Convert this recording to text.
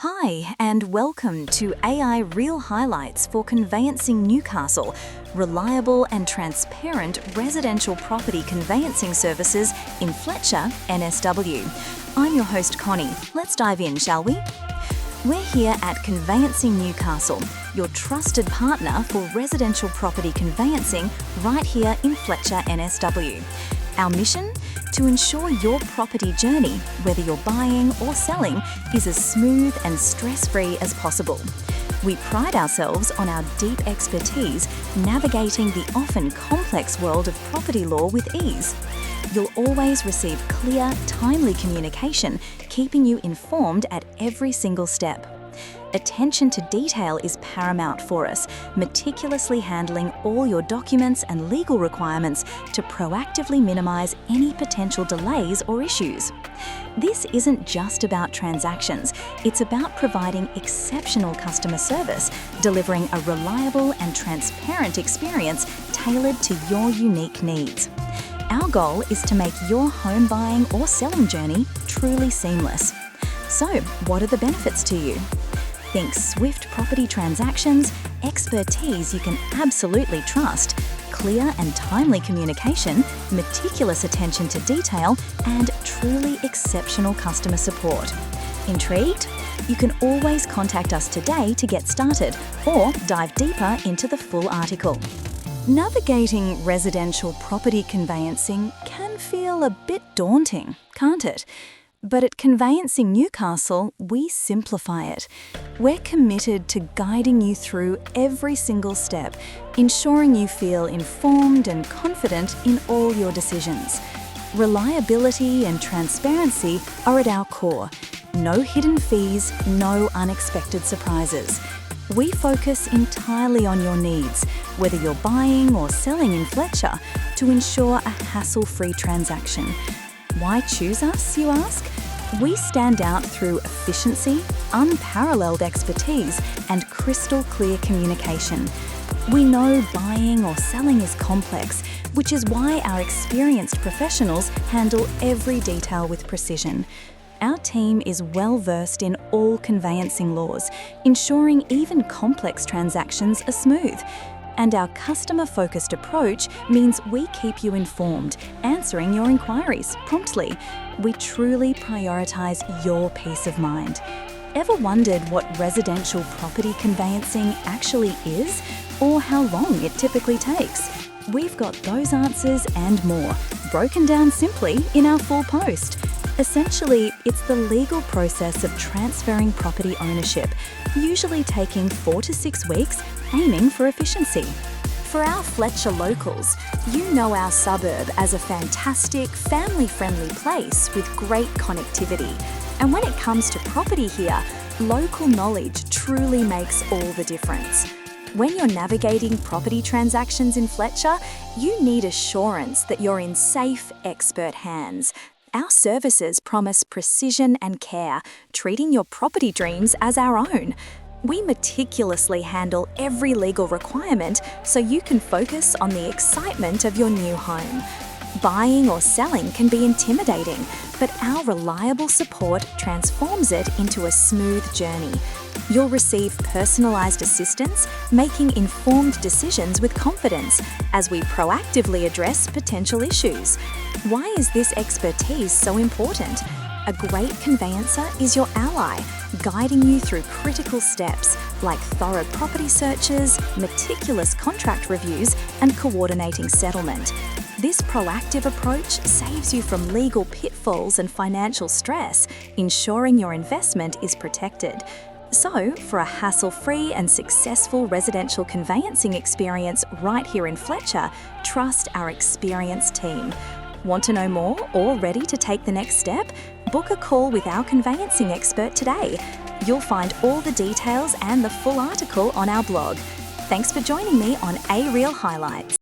Hi, and welcome to AI Real Highlights for Conveyancing Newcastle, reliable and transparent residential property conveyancing services in Fletcher, NSW. I'm your host, Connie. Let's dive in, shall we? We're here at Conveyancing Newcastle, your trusted partner for residential property conveyancing right here in Fletcher, NSW. Our mission? To ensure your property journey, whether you're buying or selling, is as smooth and stress-free as possible. We pride ourselves on our deep expertise navigating the often complex world of property law with ease. You'll always receive clear, timely communication, keeping you informed at every single step. Attention to detail is paramount for us, meticulously handling all your documents and legal requirements to proactively minimise any potential delays or issues. This isn't just about transactions, it's about providing exceptional customer service, delivering a reliable and transparent experience tailored to your unique needs. Our goal is to make your home buying or selling journey truly seamless. So, what are the benefits to you? Think swift property transactions, expertise you can absolutely trust, clear and timely communication, meticulous attention to detail, and truly exceptional customer support. Intrigued? You can always contact us today to get started or dive deeper into the full article. Navigating residential property conveyancing can feel a bit daunting, can't it? But at Conveyancing Newcastle, we simplify it. We're committed to guiding you through every single step, ensuring you feel informed and confident in all your decisions. Reliability and transparency are at our core. No hidden fees, no unexpected surprises. We focus entirely on your needs, whether you're buying or selling in Fletcher, to ensure a hassle-free transaction. Why choose us, you ask? We stand out through efficiency, unparalleled expertise, and crystal clear communication. We know buying or selling is complex, which is why our experienced professionals handle every detail with precision. Our team is well versed in all conveyancing laws, ensuring even complex transactions are smooth. And our customer-focused approach means we keep you informed, answering your inquiries promptly. We truly prioritise your peace of mind. Ever wondered what residential property conveyancing actually is, or how long it typically takes? We've got those answers and more, broken down simply in our full post. Essentially, it's the legal process of transferring property ownership, usually taking 4 to 6 weeks, aiming for efficiency. For our Fletcher locals, you know our suburb as a fantastic, family-friendly place with great connectivity. And when it comes to property here, local knowledge truly makes all the difference. When you're navigating property transactions in Fletcher, you need assurance that you're in safe, expert hands. Our services promise precision and care, treating your property dreams as our own. We meticulously handle every legal requirement so you can focus on the excitement of your new home. Buying or selling can be intimidating, but our reliable support transforms it into a smooth journey. You'll receive personalised assistance, making informed decisions with confidence as we proactively address potential issues. Why is this expertise so important? A great conveyancer is your ally, guiding you through critical steps like thorough property searches, meticulous contract reviews, and coordinating settlement. This proactive approach saves you from legal pitfalls and financial stress, ensuring your investment is protected. So, for a hassle-free and successful residential conveyancing experience right here in Fletcher, trust our experienced team. Want to know more or ready to take the next step? Book a call with our conveyancing expert today. You'll find all the details and the full article on our blog. Thanks for joining me on A Real Highlights.